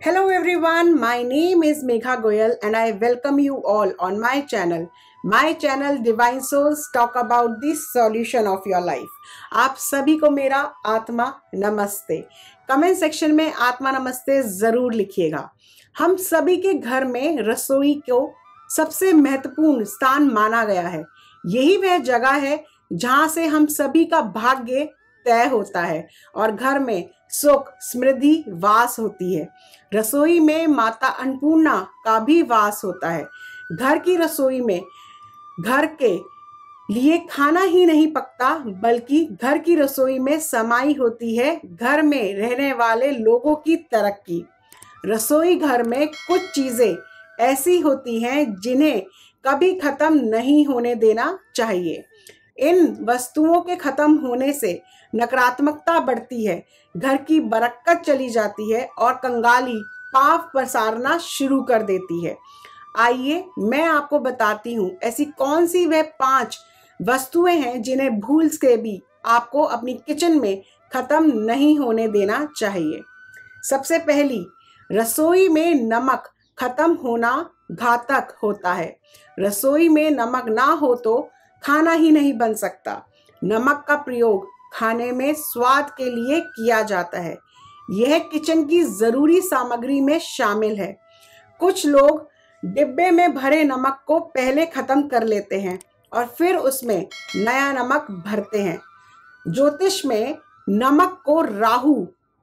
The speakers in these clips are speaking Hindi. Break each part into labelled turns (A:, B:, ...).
A: Hello everyone, my name is Megha Goyal and I welcome you all on my channel. My channel Divine Souls talk about the solution of your life. आप सभी को मेरा आत्मा नमस्ते। कमेंट सेक्शन में आत्मा नमस्ते ज़रूर लिखिएगा। हम सभी के घर में रसोई को सबसे महत्वपूर्ण स्थान माना गया है। यही वह जगह है जहाँ से हम सभी का भाग्य तय होता है और घर में सुख समृद्धि वास होती है। रसोई में माता अन्नपूर्णा का भी वास होता है। घर की रसोई में घर के लिए खाना ही नहीं पकता, बल्कि घर की रसोई में समाई होती है घर में रहने वाले लोगों की तरक्की। रसोई घर में कुछ चीजें ऐसी होती हैं जिन्हें कभी खत्म नहीं होने देना चाहिए। इन वस्तुओं के खत्म होने से नकारात्मकता बढ़ती है, घर की बरकत चली जाती है और कंगाली पाप पसारना शुरू कर देती है। आइए मैं आपको बताती हूँ ऐसी कौन सी वह 5 वस्तुएं हैं जिन्हें भूल से भी आपको अपनी किचन में खत्म नहीं होने देना चाहिए। सबसे पहली, रसोई में नमक खत्म होना घातक होता है। रसोई में नमक ना हो तो खाना ही नहीं बन सकता। नमक का प्रयोग खाने में स्वाद के लिए किया जाता है। यह किचन की जरूरी सामग्री में शामिल है। कुछ लोग डिब्बे में भरे नमक को पहले खत्म कर लेते हैं और फिर उसमें नया नमक भरते हैं। ज्योतिष में नमक को राहु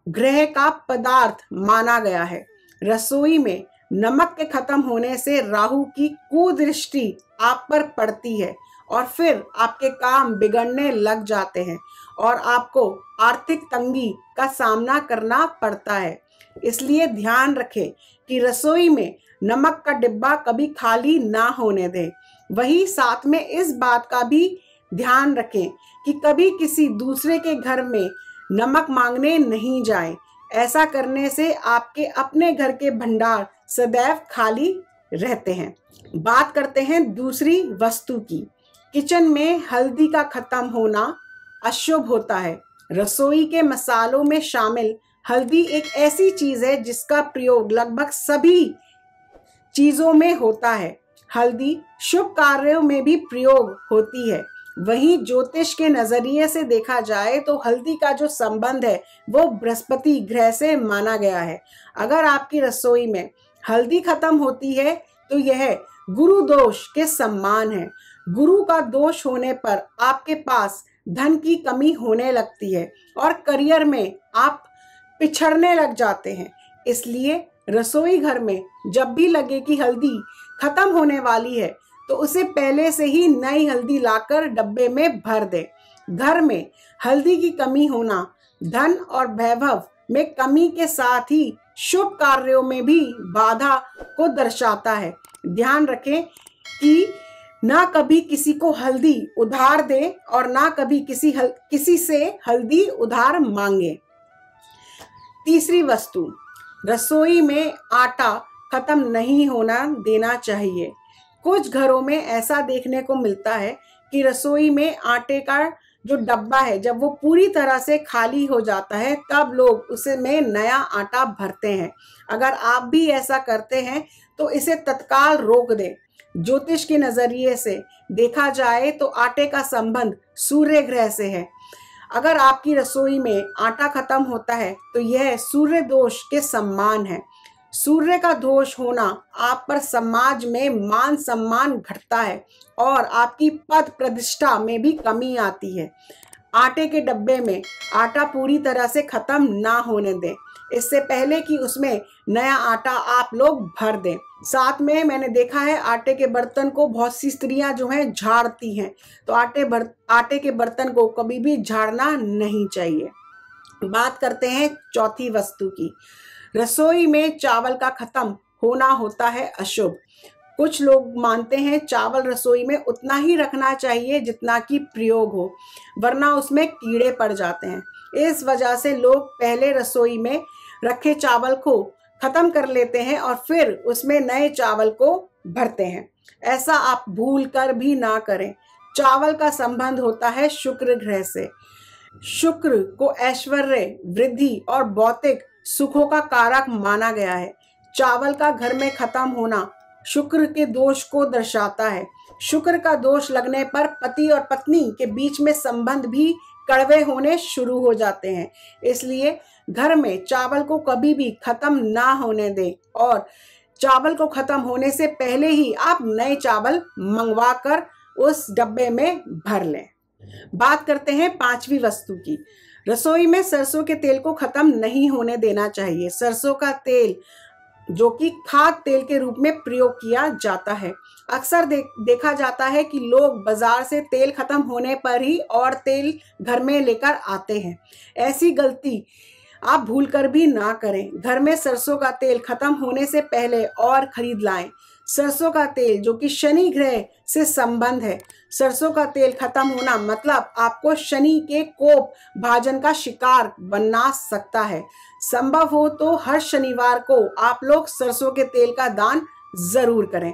A: ग्रह का पदार्थ माना गया है। रसोई में नमक के खत्म होने से राहु की कुदृष्टि आप पर पड़ती है और फिर आपके काम बिगड़ने लग जाते हैं और आपको आर्थिक तंगी का सामना करना पड़ता है। इसलिए ध्यान रखें कि रसोई में नमक का डिब्बा कभी खाली ना होने दें। वही साथ में इस बात का भी ध्यान रखें कि कभी किसी दूसरे के घर में नमक मांगने नहीं जाएं। ऐसा करने से आपके अपने घर के भंडार सदैव खाली रहते हैं। बात करते हैं दूसरी वस्तु की। किचन में हल्दी का खत्म होना अशुभ होता है। रसोई के मसालों में शामिल हल्दी एक ऐसी चीज है जिसका प्रयोग लगभग सभी चीजों में होता है। हल्दी शुभ कार्यों में भी प्रयोग होती है। वहीं ज्योतिष के नजरिए से देखा जाए तो हल्दी का जो संबंध है वो बृहस्पति ग्रह से माना गया है। अगर आपकी रसोई में हल्दी खत्म होती है तो यह गुरु दोष के समान है। गुरु का दोष होने पर आपके पास धन की कमी होने लगती है और करियर में आप पिछड़ने लग जाते हैं। इसलिए रसोई घर में जब भी लगे कि हल्दी खत्म होने वाली है तो उसे पहले से ही नई हल्दी लाकर डब्बे में भर दे। घर में हल्दी की कमी होना धन और वैभव में कमी के साथ ही शुभ कार्यों में भी बाधा को दर्शाता है। ध्यान रखें कि ना कभी किसी को हल्दी उधार दे और ना कभी किसी से हल्दी उधार मांगे। तीसरी वस्तु, रसोई में आटा खत्म नहीं होना देना चाहिए। कुछ घरों में ऐसा देखने को मिलता है कि रसोई में आटे का जो डब्बा है जब वो पूरी तरह से खाली हो जाता है तब लोग उसे में नया आटा भरते हैं। अगर आप भी ऐसा करते हैं तो इसे तत्काल रोक दें। ज्योतिष के नजरिए से देखा जाए तो आटे का संबंध सूर्य ग्रह से है। अगर आपकी रसोई में आटा खत्म होता है तो यह सूर्य दोष के समान है। सूर्य का दोष होना आप पर समाज में मान सम्मान घटता है और आपकी पद प्रतिष्ठा में भी कमी आती है। आटे के डब्बे में आटा पूरी तरह से खत्म ना होने दें। इससे पहले कि उसमें नया आटा आप लोग भर दें। साथ में मैंने देखा है आटे के बर्तन को बहुत सी स्त्रियां जो हैं झाड़ती हैं, तो आटे के बर्तन को कभी भी झाड़ना नहीं चाहिए। बात करते हैं चौथी वस्तु की। रसोई में चावल का खत्म होना होता है अशुभ। कुछ लोग मानते हैं चावल रसोई में उतना ही रखना चाहिए जितना कि प्रयोग हो, वरना उसमें कीड़े पड़ जाते हैं। इस वजह से लोग पहले रसोई में रखे चावल को खत्म कर लेते हैं और फिर उसमें नए चावल को भरते हैं। ऐसा आप भूल कर भी ना करें। चावल का संबंध होता है शुक्र ग्रह से। शुक्र को ऐश्वर्य, वृद्धि और भौतिक सुखों का कारक माना गया है। चावल का घर में खत्म होना शुक्र के दोष को दर्शाता है। शुक्र का दोष लगने पर पति और पत्नी के बीच में संबंध भी कड़वे होने शुरू हो जाते हैं। इसलिए घर में चावल को कभी भी खत्म ना होने दें और चावल को खत्म होने से पहले ही आप नए चावल मंगवा कर उस डब्बे में भर लें। बात करते हैं पांचवी वस्तु की। रसोई में सरसों के तेल को खत्म नहीं होने देना चाहिए। सरसों का तेल जो कि खाद्य तेल के रूप में प्रयोग किया जाता है। अक्सर देखा जाता है कि लोग बाजार से तेल खत्म होने पर ही और तेल घर में लेकर आते हैं। ऐसी गलती आप भूलकर भी ना करें। घर में सरसों का तेल खत्म होने से पहले और खरीद लाएं। सरसों का तेल जो कि शनि ग्रह से संबंध है। सरसों का तेल खत्म होना मतलब आपको शनि के कोप भाजन का शिकार बनना सकता है। संभव हो तो हर शनिवार को आप लोग सरसों के तेल का दान जरूर करें।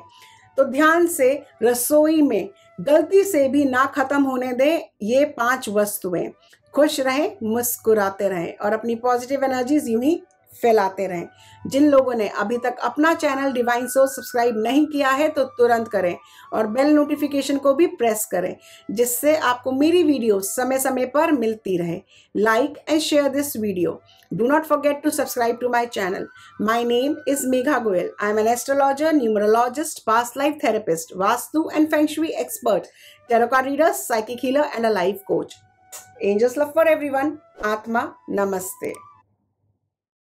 A: तो ध्यान से रसोई में गलती से भी ना खत्म होने दें ये 5 वस्तुएं। खुश रहें, मुस्कुराते रहें और अपनी पॉजिटिव एनर्जीज यूं ही फैलाते रहें। जिन लोगों ने अभी तक अपना चैनल डिवाइन सोर्स सब्सक्राइब नहीं किया है तो तुरंत करें और बेल नोटिफिकेशन को भी प्रेस करें, जिससे आपको मेरी वीडियो समय समय पर मिलती रहे। Like and share this video. Do not forget to subscribe to my channel. My name is Megha Goyal. I am an astrologer, numerologist, past life therapist, Vastu and Feng Shui expert, tarot card reader, psychic healer and a life coach. Angels love for everyone. Atma Namaste.